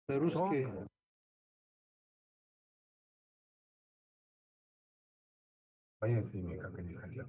Русский. Понятия не имею, как они хотят.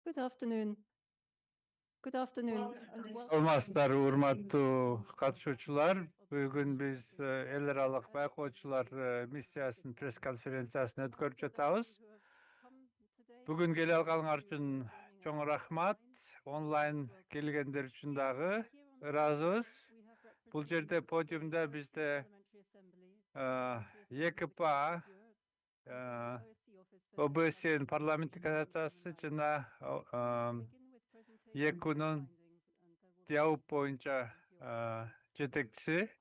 Good afternoon. Good afternoon. Саламатсыздар, урматтуу катышуучулар. Бүгүн биз эл аралык байкоочулар миссиясынын пресс-конференциясын өткөрүп жатабыз. Бүгүн келе алганыңар үчүн чоң рахмат. Онлайн келгендер үчүн дагы ыраазыбыз. Бул жерде подиумда бизде ЕКПА, OSCE парламенттик ассамблеясы жана ЕКУнун диалог боюнча жетекчиси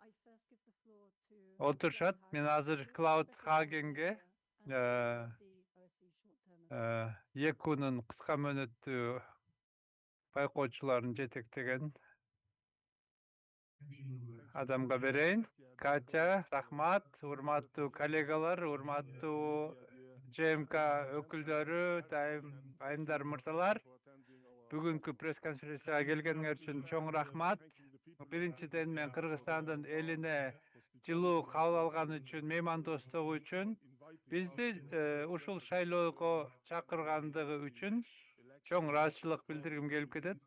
отурушат. Мен азыр Клауд Хагенге ЕКУнун кыска мөөнөттүү байкоочуларын жетектеген адамга берейин. Катя, рахмат. Урматтуу коллегалар, урматтуу ЖМК өкүлдөрү, айымдар, мырзалар. Бүгүнкү пресс-конференцияга келгениңер үчүн чоң рахмат. Биринчиден мен Кыргызстандын элине жылуу кабыл алганы үчүн, меймандостугу үчүн, бизди ушул шайлоого чакыргандыгы үчүн чоң ыраазычылык билдиргим келип кетет.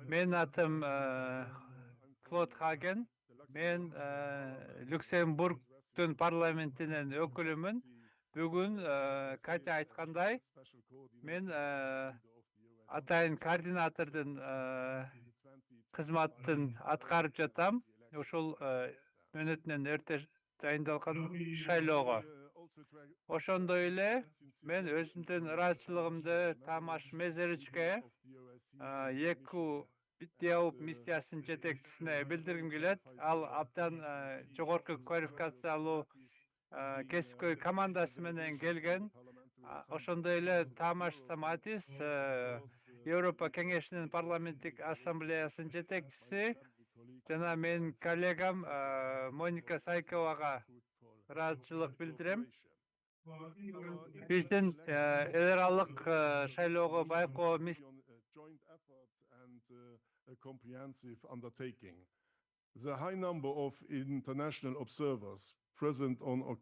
Менин атым Клод Хаген. Мен Люксембургдун парламентинин өкүлүмүн. Бүгүн Катя айткандай, мен атайын координатордун кызматын аткарып жатам. Ушул мөөнөтүнөн эрте дайындалган шайлоого. Ошондой эле мен өзүмдүн ыраазычылыгымды Тамаш Мезеричке, ЕКУ диалог миссиясынын жетекчисине билдиргим келет. Ал абдан жогорку квалификациялуу кесипкөй командасы менен келген. Ошондой эле Тамаш Стаматис, Европа кеңешинин парламенттик ассамблеясынын жетекчиси, жана менин коллегам Моника Сайковага ыраазычылык билдирем. Биздин эл аралык шайлоого байкоо joint effort and a comprehensive undertaking. The high number of international observers present on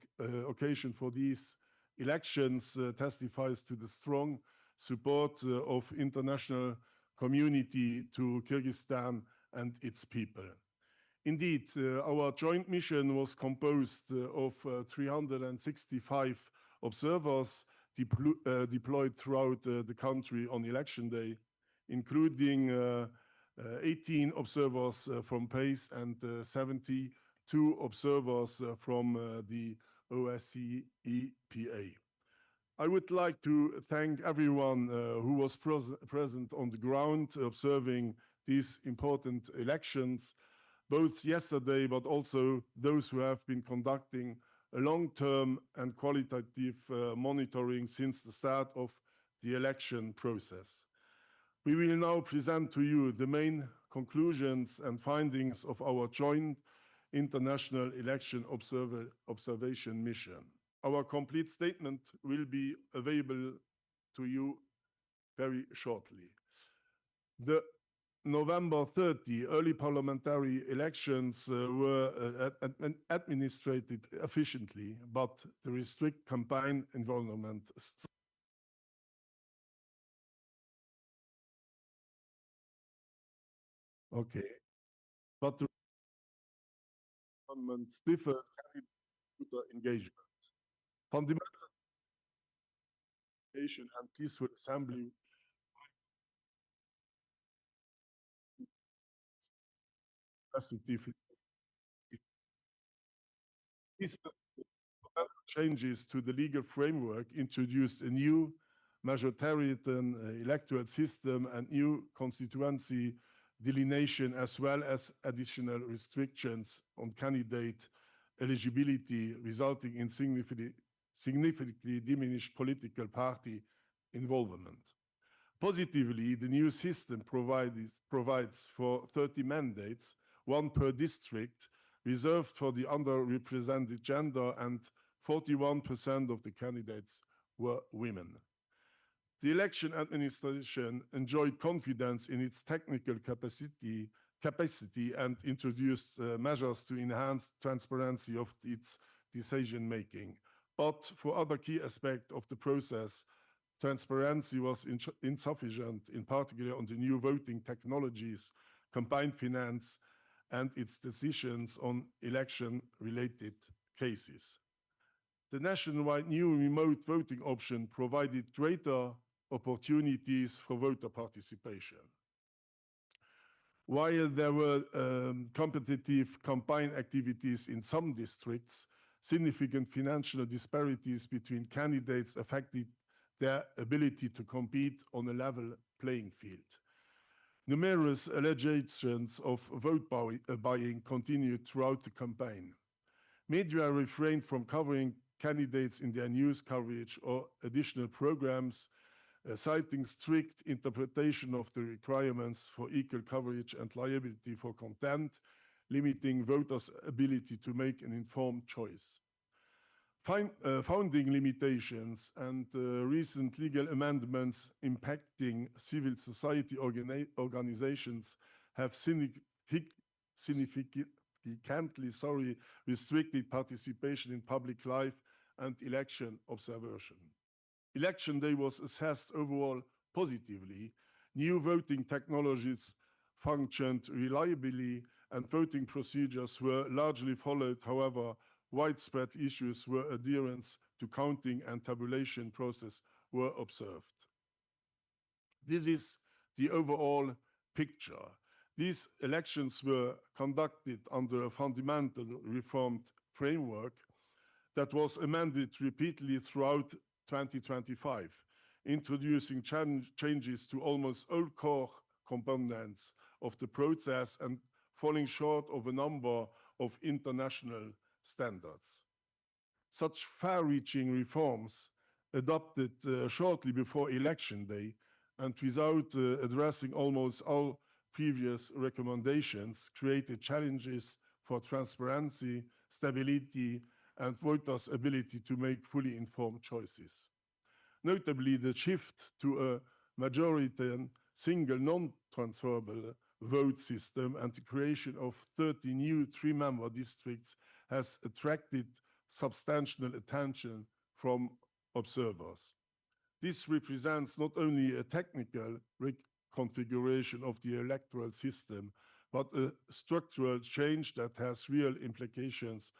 occasion for these elections testifies to the strong support of international community to Kyrgyzstan and its people. Indeed, our joint mission was composed of 365 observers deployed throughout the country on election day, including 18 observers from PACE and 72 observers from the OSCE PA. I would like to thank everyone who was present on the ground observing these important elections, both yesterday, but also those who have been conducting a long-term and qualitative monitoring since the start of the election process. We will now present to you the main conclusions and findings of our joint international election observation mission. Our complete statement will be available to you very shortly. The November 30 early parliamentary elections were administered efficiently, but the restrict campaign environment but the governments differ engagement. Fundamental and peaceful assembly these changes to the legal framework introduced a new majoritarian electoral system and new constituency delineation, as well as additional restrictions on candidate eligibility, resulting in significantly diminished political party involvement. Positively, the new system provides for 30 mandates, one per district, reserved for the underrepresented gender, and 41% of the candidates were women. The election administration enjoyed confidence in its technical capacity and introduced measures to enhance transparency of its decision-making. But for other key aspects of the process, transparency was insufficient, in particular on the new voting technologies, combined finance, and its decisions on election-related cases. The nationwide new remote voting option provided greater opportunities for voter participation. While there were competitive combined activities in some districts, significant financial disparities between candidates affected their ability to compete on a level playing field. Numerous allegations of vote buying continued throughout the campaign. Media refrained from covering candidates in their news coverage or additional programs, citing strict interpretation of the requirements for equal coverage and liability for content, limiting voters' ability to make an informed choice. Founding limitations and recent legal amendments impacting civil society organizations have significantly restricted participation in public life and election observation. Election day was assessed overall positively. New voting technologies functioned reliably and voting procedures were largely followed. However, widespread issues were adherence to counting and tabulation process were observed. This is the overall picture. These elections were conducted under a fundamental reformed framework that was amended repeatedly throughout 2025, introducing changes to almost all core components of the process and falling short of a number of international standards. Such far-reaching reforms, adopted shortly before election day and without addressing almost all previous recommendations, created challenges for transparency, stability, and voters' ability to make fully informed choices. Notably, the shift to a majority single non-transferable vote system and the creation of 30 new three-member districts has attracted substantial attention from observers. This represents not only a technical reconfiguration of the electoral system, but a structural change that has real implications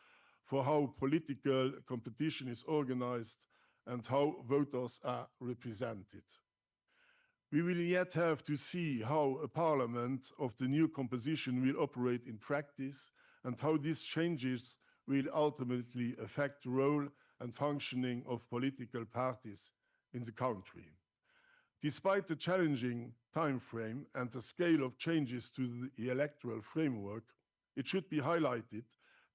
for how political competition is organized and how voters are represented. We will yet have to see how a parliament of the new composition will operate in practice and how these changes will ultimately affect the role and functioning of political parties in the country. Despite the challenging time frame and the scale of changes to the electoral framework, it should be highlighted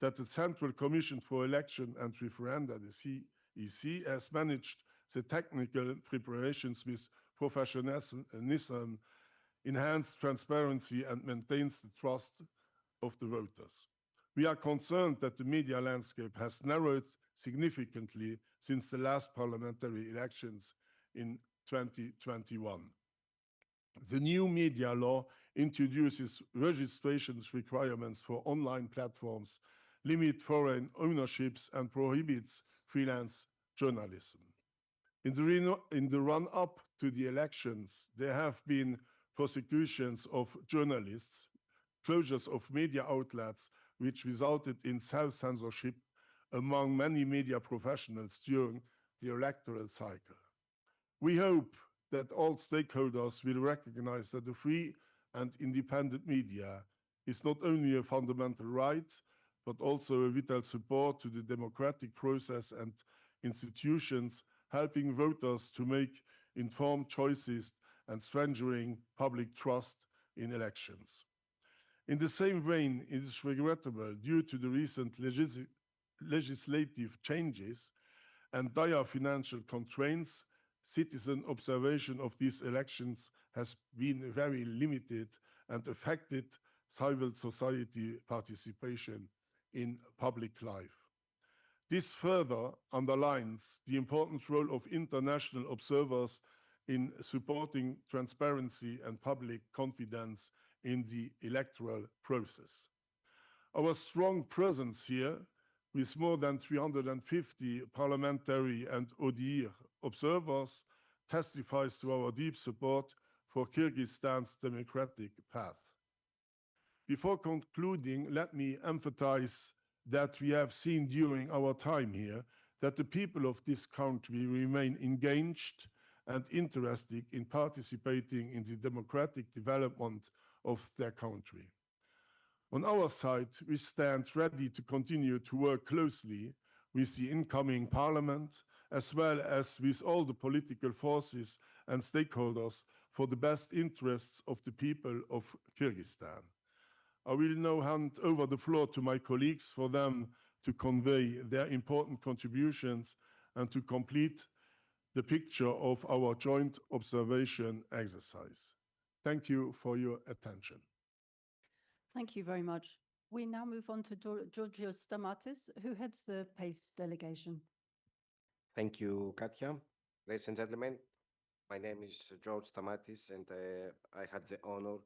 that the Central Commission for Election and Referenda, the CEC, has managed the technical preparations with professionalism, enhanced transparency, and maintains the trust of the voters. We are concerned that the media landscape has narrowed significantly since the last parliamentary elections in 2021. The new media law introduces registrations requirements for online platforms, limits foreign ownerships, and prohibits freelance journalism. In the run-up to the elections, there have been prosecutions of journalists, closures of media outlets, which resulted in self-censorship among many media professionals during the electoral cycle. We hope that all stakeholders will recognize that the free and independent media is not only a fundamental right, but also a vital support to the democratic process and institutions, helping voters to make informed choices and strengthening public trust in elections. In the same vein, it is regrettable, due to the recent legislative changes and dire financial constraints, citizen observation of these elections has been very limited and affected civil society participation in public life. This further underlines the important role of international observers in supporting transparency and public confidence in the electoral process. Our strong presence here, with more than 350 parliamentary and ODIHR observers, testifies to our deep support for Kyrgyzstan's democratic path. Before concluding, let me emphasize that we have seen during our time here that the people of this country remain engaged and interested in participating in the democratic development of their country. On our side, we stand ready to continue to work closely with the incoming parliament, as well as with all the political forces and stakeholders for the best interests of the people of Kyrgyzstan. I will now hand over the floor to my colleagues for them to convey their important contributions and to complete the picture of our joint observation exercise. Thank you for your attention. Thank you very much. We now move on to Georgios Stamatis, who heads the PACE delegation. Thank you, Katya. Ladies and gentlemen, my name is George Stamatis, and I had the honor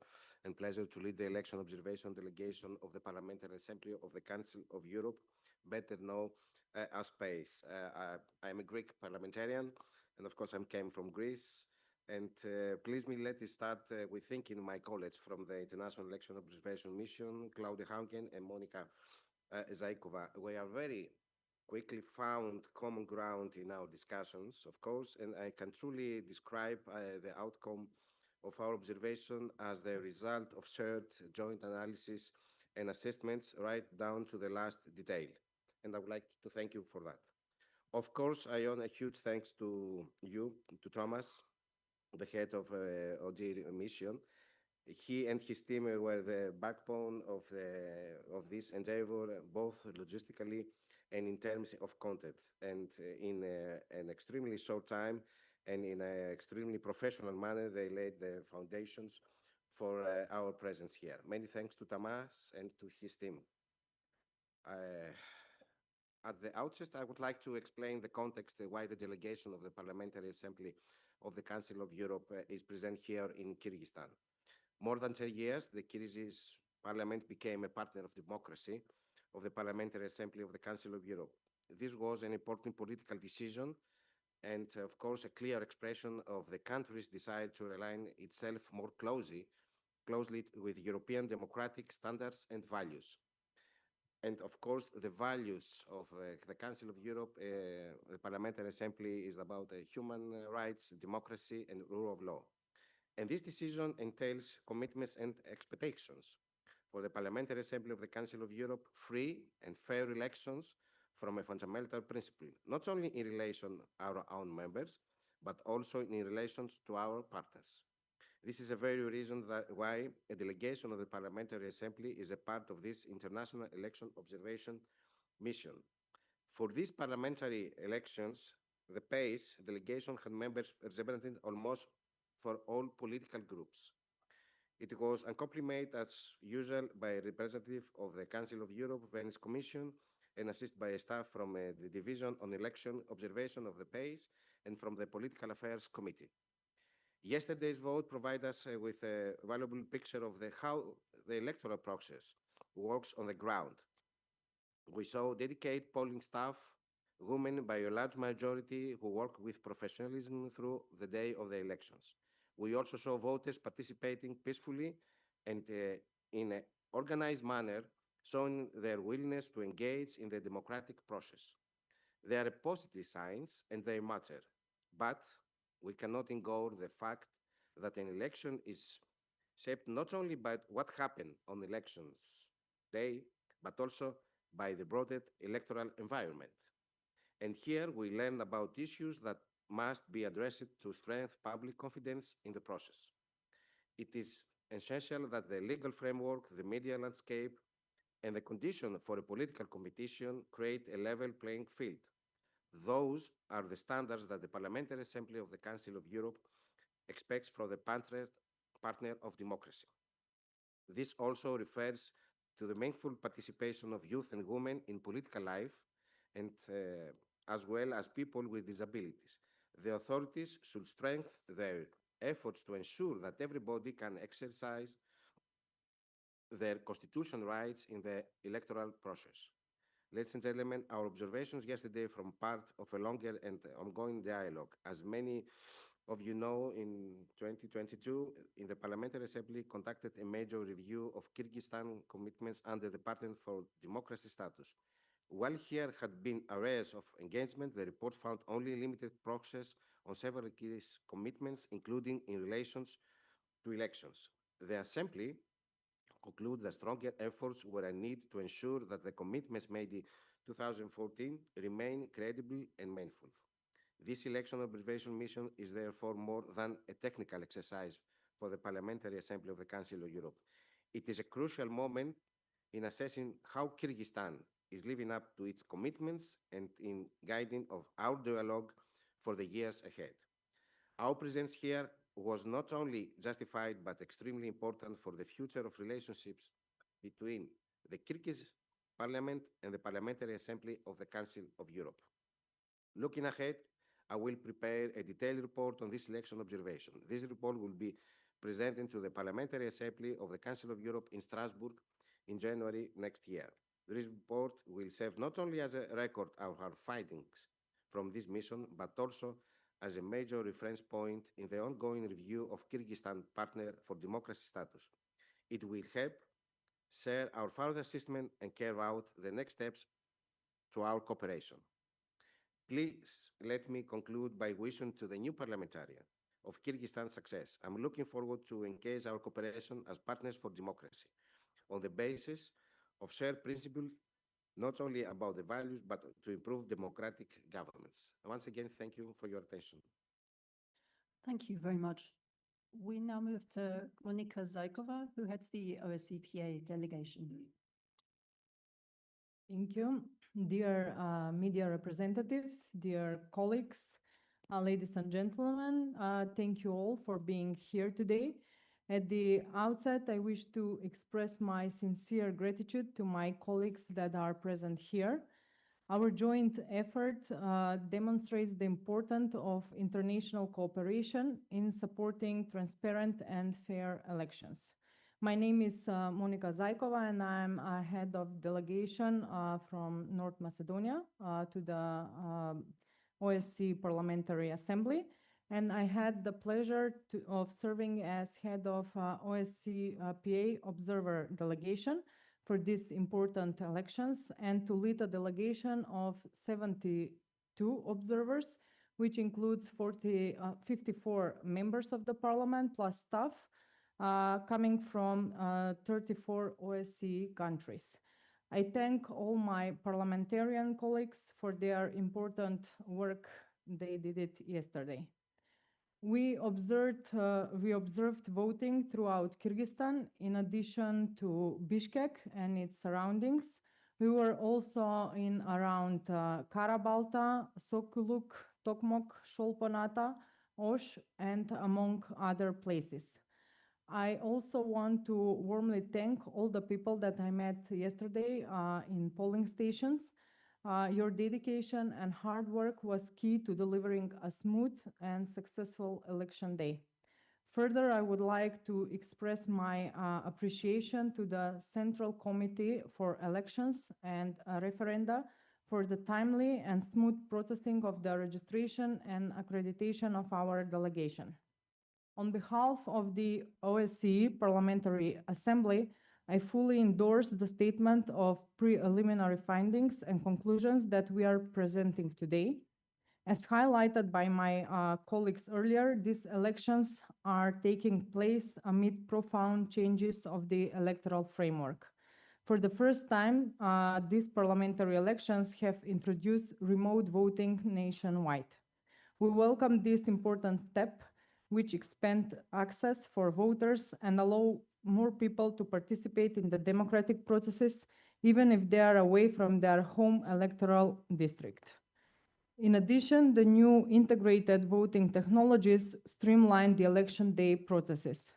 and pleasure to lead the election observation delegation of the Parliamentary Assembly of the Council of Europe, better known as PACE. I am a Greek parliamentarian, and of course I came from Greece. And please let me start with thanking my colleagues from the International Election Observation Mission, Claudia Haugen and Monica Zaikova. We are very quickly found common ground in our discussions, of course, and I can truly describe the outcome of our observation as the result of shared joint analysis and assessments right down to the last detail. And I would like to thank you for that. Of course, I owe a huge thanks to you, to Thomas, the head of ODIHR mission. He and his team were the backbone of this endeavor, both logistically and in terms of content. And in an extremely short time and in an extremely professional manner, they laid the foundations for our presence here. Many thanks to Thomas and to his team. At the outset, I would like to explain the context why the delegation of the Parliamentary Assembly of the Council of Europe is present here in Kyrgyzstan. More than 10 years, the Kyrgyz Parliament became a partner of democracy of the Parliamentary Assembly of the Council of Europe. This was an important political decision and, of course, a clear expression of the country's desire to align itself more closely with European democratic standards and values. And of course, the values of the Council of Europe, the Parliamentary Assembly, is about human rights, democracy, and rule of law. And this decision entails commitments and expectations for the Parliamentary Assembly of the Council of Europe: free and fair elections from a fundamental principle, not only in relation to our own members, but also in relation to our partners. This is a very reason why a delegation of the Parliamentary Assembly is a part of this international election observation mission. For these parliamentary elections, the PACE delegation had members representing almost for all political groups. It was accompanied, as usual, by a representative of the Council of Europe, Venice Commission, and assisted by a staff from the Division on Election Observation of the PACE and from the Political Affairs Committee. Yesterday's vote provided us with a valuable picture of how the electoral process works on the ground. We saw dedicated polling staff, women by a large majority who work with professionalism through the day of the elections. We also saw voters participating peacefully and in an organized manner, showing their willingness to engage in the democratic process. They are positive signs and they matter, but we cannot ignore the fact that an election is shaped not only by what happened on elections day, but also by the broader electoral environment. And here we learn about issues that must be addressed to strengthen public confidence in the process. It is essential that the legal framework, the media landscape, and the condition for a political competition create a level playing field. Those are the standards that the Parliamentary Assembly of the Council of Europe expects from the partner of democracy. This also refers to the meaningful participation of youth and women in political life, and as well as people with disabilities. The authorities should strengthen their efforts to ensure that everybody can exercise their constitutional rights in the electoral process. Ladies and gentlemen, our observations yesterday form part of a longer and ongoing dialogue. As many of you know, in 2022, in the Parliamentary Assembly conducted a major review of Kyrgyzstan commitments under the Partner for Democracy status. While here had been areas of engagement, the report found only limited progress on several key commitments, including in relations to elections. The Assembly conclude that stronger efforts were needed to ensure that the commitments made in 2014 remain credible and meaningful. This election observation mission is therefore more than a technical exercise for the Parliamentary Assembly of the Council of Europe. It is a crucial moment in assessing how Kyrgyzstan is living up to its commitments and in guiding of our dialogue for the years ahead. Our presence here was not only justified but extremely important for the future of relationships between the Kyrgyz Parliament and the Parliamentary Assembly of the Council of Europe. Looking ahead, I will prepare a detailed report on this election observation. This report will be presented to the Parliamentary Assembly of the Council of Europe in Strasbourg in January next year. This report will serve not only as a record of our findings from this mission, but also as a major reference point in the ongoing review of Kyrgyzstan Partner for Democracy status. It will help share our further assessment and carve out the next steps to our cooperation. Please let me conclude by wishing to the new parliamentarian of Kyrgyzstan success. I'm looking forward to engage our cooperation as partners for democracy on the basis of shared principles, not only about the values, but to improve democratic governments. Once again, thank you for your attention. Thank you very much. We now move to Monika Zaykova, who heads the OSCE PA delegation. Thank you. Dear media representatives, dear colleagues, ladies and gentlemen, thank you all for being here today. At the outset, I wish to express my sincere gratitude to my colleagues that are present here. Our joint effort demonstrates the importance of international cooperation in supporting transparent and fair elections. My name is Monica Zaikova, and I'm head of delegation from North Macedonia to the OSCE Parliamentary Assembly. And I had the pleasure of serving as head of OSCE PA Observer Delegation for these important elections, and to lead a delegation of 72 observers, which includes 54 members of the parliament plus staff coming from 34 OSCE countries. I thank all my parliamentarian colleagues for their important work. They did it yesterday. We observed voting throughout Kyrgyzstan, in addition to Bishkek and its surroundings. We were also in around Karabalta, Sokuluk, Tokmok, Sholponata, Osh, and among other places. I also want to warmly thank all the people that I met yesterday in polling stations. Your dedication and hard work was key to delivering a smooth and successful election day. Further, I would like to express my appreciation to the Central Committee for Elections and Referenda for the timely and smooth processing of the registration and accreditation of our delegation. On behalf of the OSCE Parliamentary Assembly, I fully endorse the statement of preliminary findings and conclusions that we are presenting today. As highlighted by my colleagues earlier, these elections are taking place amid profound changes of the electoral framework. For the first time, these parliamentary elections have introduced remote voting nationwide. We welcome this important step, which expand access for voters and allow more people to participate in the democratic processes, even if they are away from their home electoral district. In addition, the new integrated voting technologies streamline the election day processes.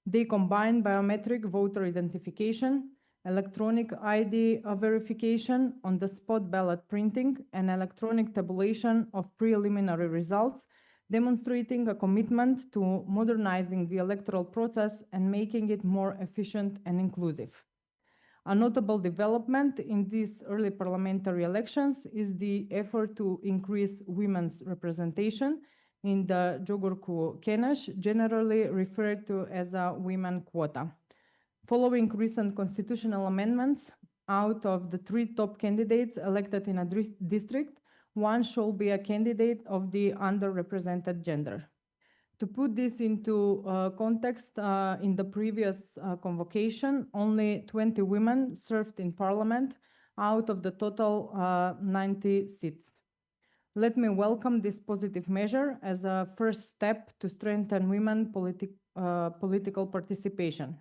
They combine biometric voter identification, electronic ID verification, on-the-spot ballot printing, and electronic tabulation of preliminary results, demonstrating a commitment to modernizing the electoral process and making it more efficient and inclusive. A notable development in these early parliamentary elections is the effort to increase women's representation in the Jogurku Kenesh, generally referred to as a women quota. Following recent constitutional amendments, out of the 3 top candidates elected in a district, 1 shall be a candidate of the underrepresented gender. To put this into context, in the previous convocation, only 20 women served in parliament out of the total 90 seats. Let me welcome this positive measure as a first step to strengthen women political participation.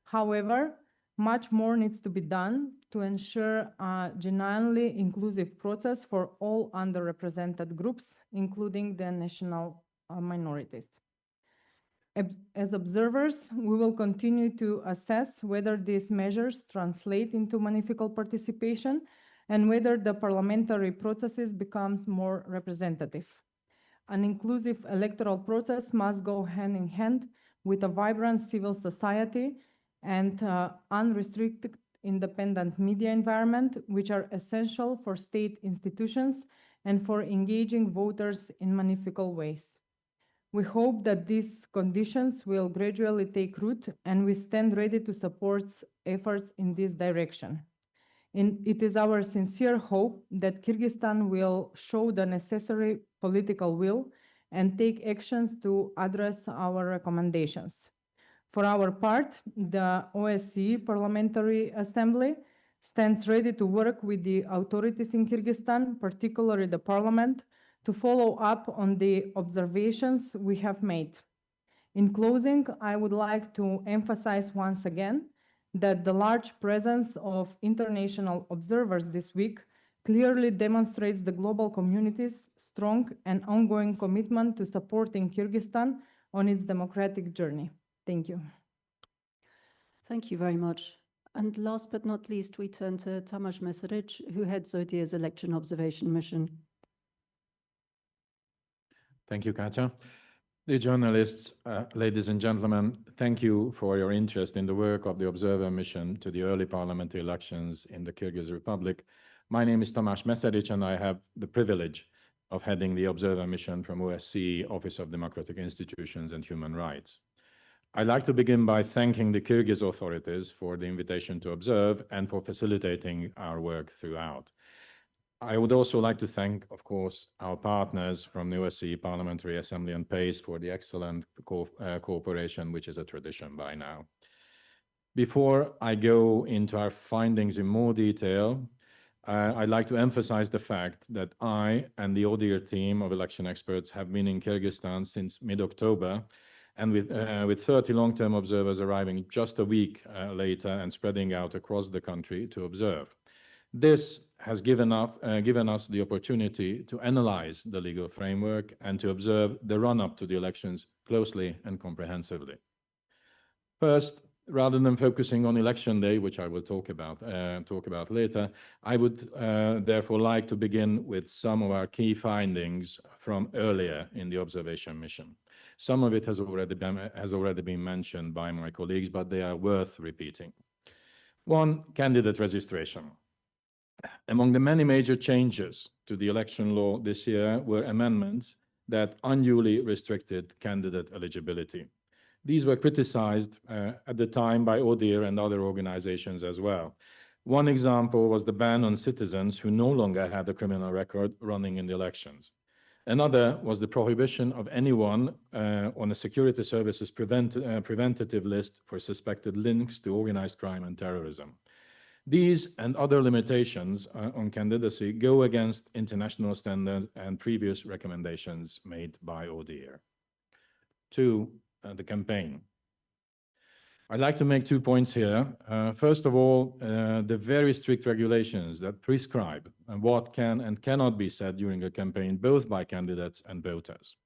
However, much more needs to be done to ensure a genuinely inclusive process for all underrepresented groups, including the national minorities. As observers, we will continue to assess whether these measures translate into meaningful participation and whether the parliamentary processes becomes more representative. An inclusive electoral process must go hand in hand with a vibrant civil society and unrestricted independent media environment, which are essential for state institutions and for engaging voters in meaningful ways. We hope that these conditions will gradually take root, and we stand ready to support efforts in this direction. It is our sincere hope that Kyrgyzstan will show the necessary political will and take actions to address our recommendations. For our part, the OSCE Parliamentary Assembly stands ready to work with the authorities in Kyrgyzstan, particularly the parliament, to follow up on the observations we have made. In closing, I would like to emphasize once again that the large presence of international observers this week clearly demonstrates the global community's strong and ongoing commitment to supporting Kyrgyzstan on its democratic journey. Thank you. Thank you very much. And last but not least, we turn to Tamas Meseric, who heads ODIHR's election observation mission. Thank you, Katja. Dear journalists, ladies and gentlemen, thank you for your interest in the work of the observer mission to the early parliamentary elections in the Kyrgyz Republic. My name is Tamas Meseric, and I have the privilege of heading the observer mission from OSCE, Office of Democratic Institutions and Human Rights. I'd like to begin by thanking the Kyrgyz authorities for the invitation to observe and for facilitating our work throughout. I would also like to thank, of course, our partners from the OSCE Parliamentary Assembly and PACE for the excellent cooperation, which is a tradition by now. Before I go into our findings in more detail, I'd like to emphasize the fact that I and the ODIHR team of election experts have been in Kyrgyzstan since mid-October, and with 30 long-term observers arriving just a week later and spreading out across the country to observe. This has given us the opportunity to analyze the legal framework and to observe the run-up to the elections closely and comprehensively. First, rather than focusing on election day, which I will talk about later, I would therefore like to begin with some of our key findings from earlier in the observation mission. Some of it has already been mentioned by my colleagues, but they are worth repeating. One, candidate registration. Among the many major changes to the election law this year were amendments that unduly restricted candidate eligibility. These were criticized at the time by ODIHR and other organizations as well. One example was the ban on citizens who no longer had a criminal record running in the elections. Another was the prohibition of anyone on a security services preventative list for suspected links to organized crime and terrorism. These and other limitations on candidacy go against international standards and previous recommendations made by ODIHR. Two, the campaign. I'd like to make 2 points here. First of all, the very strict regulations that prescribe what can and cannot be said during a campaign, both by candidates and voters.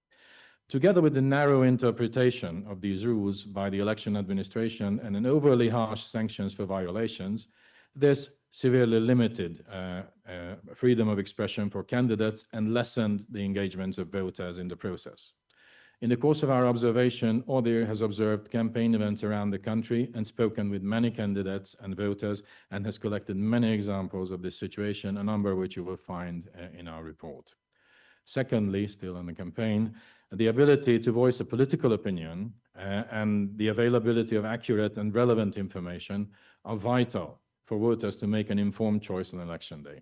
Together with the narrow interpretation of these rules by the election administration and an overly harsh sanctions for violations, this severely limited freedom of expression for candidates and lessened the engagements of voters in the process. In the course of our observation, ODIHR has observed campaign events around the country and spoken with many candidates and voters and has collected many examples of this situation, a number of which you will find in our report. Secondly, still on the campaign, the ability to voice a political opinion and the availability of accurate and relevant information are vital for voters to make an informed choice on election day.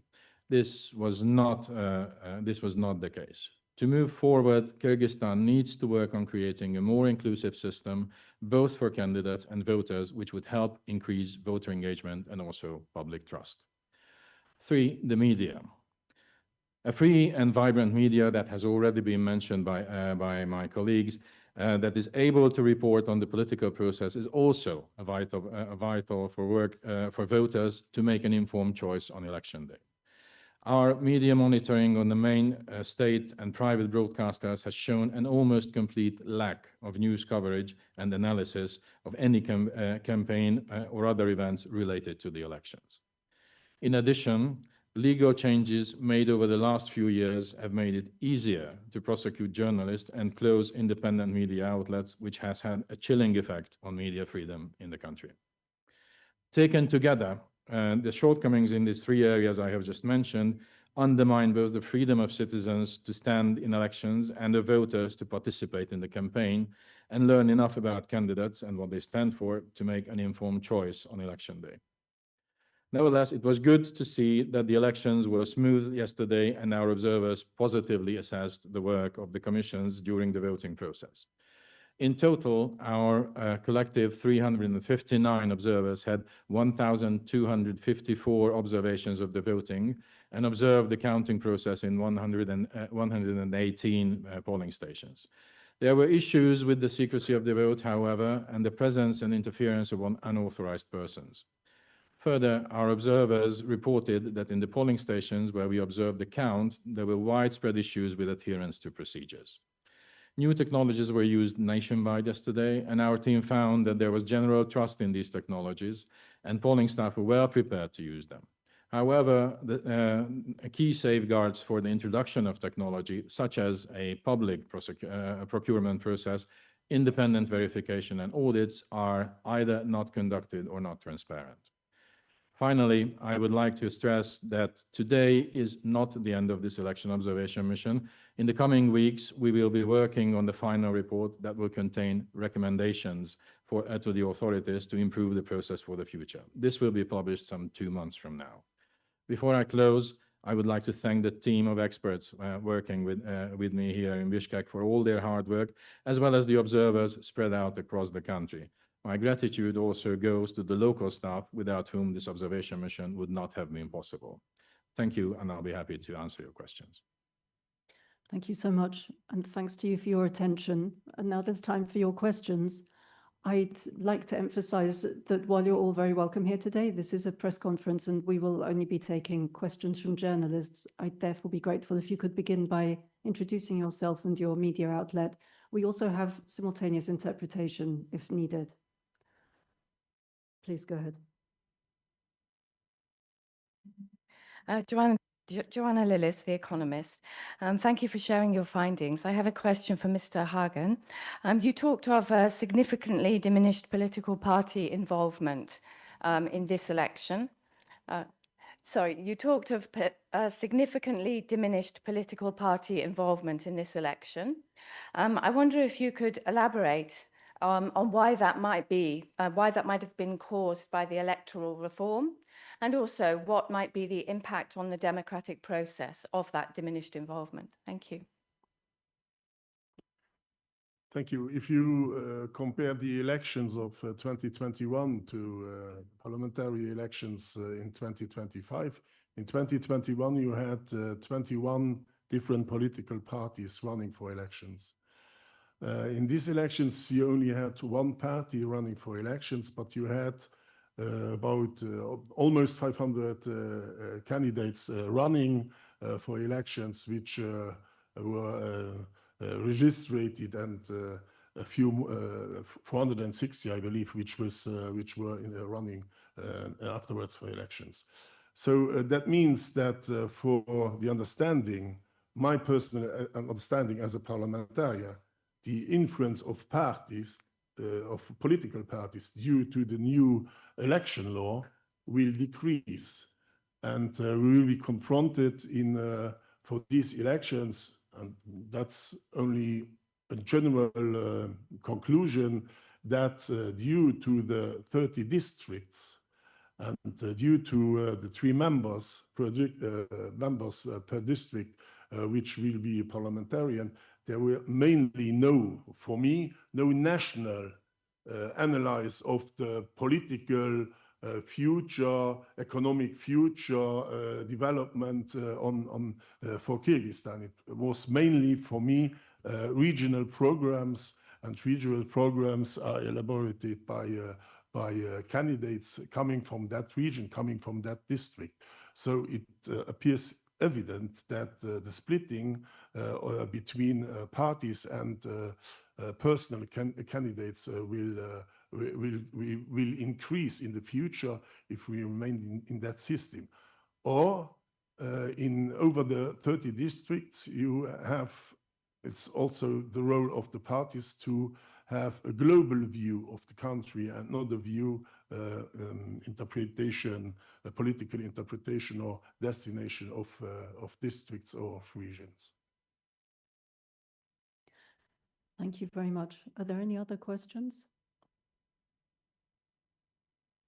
This was not the case. To move forward, Kyrgyzstan needs to work on creating a more inclusive system, both for candidates and voters, which would help increase voter engagement and also public trust. Three, the media. A free and vibrant media that has already been mentioned by my colleagues, that is able to report on the political process is also vital for voters to make an informed choice on election day. Our media monitoring on the main state and private broadcasters has shown an almost complete lack of news coverage and analysis of any campaign or other events related to the elections. In addition, legal changes made over the last few years have made it easier to prosecute journalists and close independent media outlets, which has had a chilling effect on media freedom in the country. Taken together, the shortcomings in these three areas I have just mentioned undermine both the freedom of citizens to stand in elections and of voters to participate in the campaign and learn enough about candidates and what they stand for to make an informed choice on election day. Nevertheless, it was good to see that the elections were smooth yesterday and our observers positively assessed the work of the commissions during the voting process. In total, our collective 359 observers had 1,254 observations of the voting and observed the counting process in 118 polling stations. There were issues with the secrecy of the vote, however, and the presence and interference of unauthorized persons. Further, our observers reported that in the polling stations where we observed the count, there were widespread issues with adherence to procedures. New technologies were used nationwide yesterday, and our team found that there was general trust in these technologies, and polling staff were well prepared to use them. However, the key safeguards for the introduction of technology, such as a public procurement process, independent verification and audits, are either not conducted or not transparent. Finally, I would like to stress that today is not the end of this election observation mission. In the coming weeks, we will be working on the final report that will contain recommendations to the authorities to improve the process for the future. This will be published some 2 months from now. Before I close, I would like to thank the team of experts working with me here in Bishkek for all their hard work, as well as the observers spread out across the country. My gratitude also goes to the local staff, without whom this observation mission would not have been possible. Thank you, and I'll be happy to answer your questions. Thank you so much, and thanks to you for your attention. And now there's time for your questions. I'd like to emphasize that while you're all very welcome here today, this is a press conference and we will only be taking questions from journalists. I'd therefore be grateful if you could begin by introducing yourself and your media outlet. We also have simultaneous interpretation if needed. Please go ahead. Joanna Lillis, The Economist. Thank you for sharing your findings. I have a question for Mr. Hagen. You talked of significantly diminished political party involvement in this election. You talked of significantly diminished political party involvement in this election. I wonder if you could elaborate on why that might be, why that might have been caused by the electoral reform, and also what might be the impact on the democratic process of that diminished involvement. Thank you. Thank you. If you compare the elections of 2021 to parliamentary elections in 2025, in 2021 you had 21 different political parties running for elections. In these elections, you only had one party running for elections, but you had about almost 500 candidates running for elections, which were registered, and a few 460, I believe, which were running afterwards for elections. So that means that for the understanding, my personal understanding as a parliamentarian, the influence of parties, of political parties, due to the new election law will decrease, and we will be confronted for these elections, and that's only a general conclusion, that due to the 30 districts and due to the 3 members per district, which will be a parliamentarian, there will mainly no national analysis of the political future, economic future development for Kyrgyzstan. It was mainly, for me, regional programs, and regional programs are elaborated by candidates coming from that region, coming from that district. So it appears evident that the splitting between parties and personal candidates will increase in the future if we remain in that system. Or over the 30 districts, it's also the role of the parties to have a global view of the country and not a view, interpretation, a political interpretation or destination of districts or of regions. Thank you very much. Are there any other questions?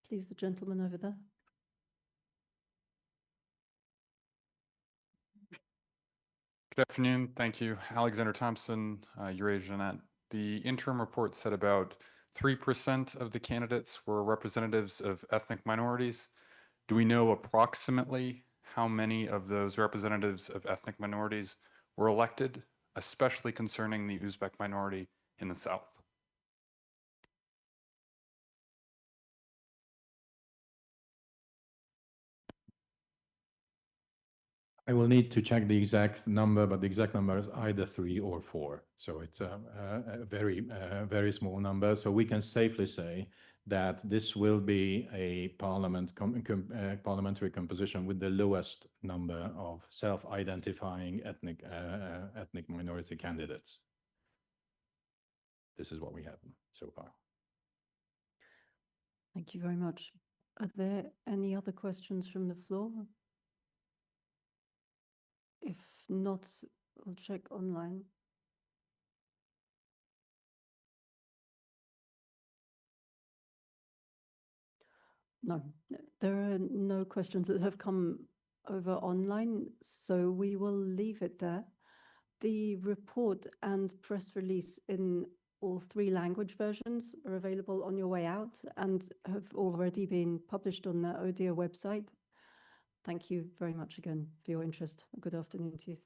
Please, the gentleman over there. Good afternoon. Thank you. Alexander Thompson, Eurasia.net. The interim report said about 3% of the candidates were representatives of ethnic minorities. Do we know approximately how many of those representatives of ethnic minorities were elected, especially concerning the Uzbek minority in the south? I will need to check the exact number, but the exact number is either 3 or 4. So it's a very small number. So we can safely say that this will be a parliamentary composition with the lowest number of self-identifying ethnic minority candidates. This is what we have so far. Thank you very much. Are there any other questions from the floor? If not, I'll check online. No, there are no questions that have come over online, so we will leave it there. The report and press release in all 3 language versions are available on your way out and have already been published on the ODIHR website. Thank you very much again for your interest. Good afternoon to you.